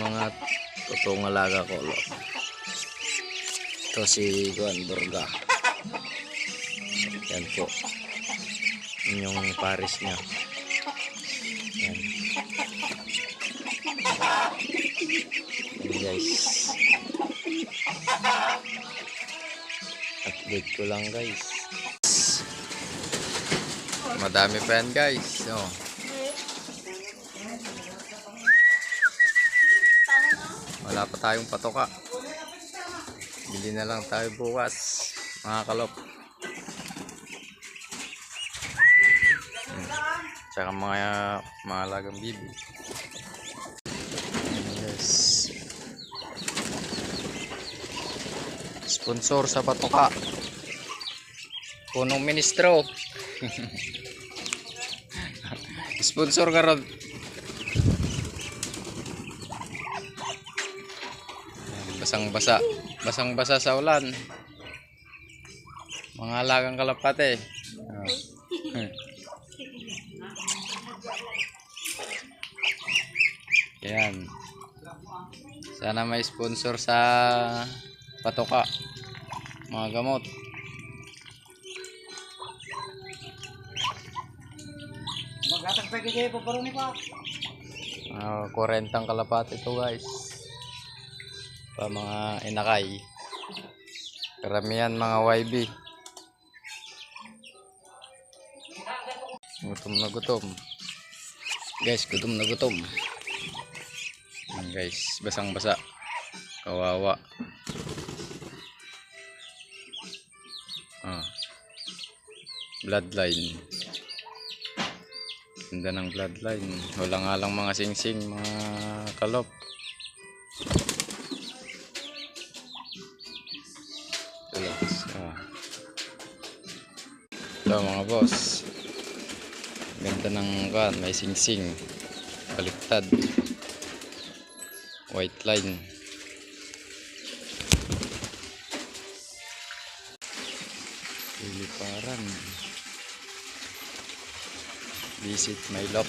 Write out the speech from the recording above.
mga totoong alaga ko. Ito si Juan Burga. Yan po. Yun yung pares niya. Yan. Yan guys. Update ko lang guys. Madami pa yan guys. Oh. Wala pa tayong patoka. Bili na lang tayo bukas mga kalop. Tsaka mga alagang bibi. Yes. Sponsor sa patoka. Punong ministro. Sponsor ka ron. Basang-basa sa ulan. Mga alagang kalapate. Yan. Sana may sponsor sa patoka. Mga gamot. Maglatag pa kayo po parang pa. 40 kalapate ito guys. Pa mga inakay. Karamihan mga YB. Gutom na gutom. Guys, gutom na gutom. Yan guys, basang-basa. Kawawa. Bloodline. Ganda ng bloodline. Wala nga lang mga singsing, mga kalop. Ito mga boss, ganda ng kan, may singsing, baliktad, white line. Piliparan. Visit my lop.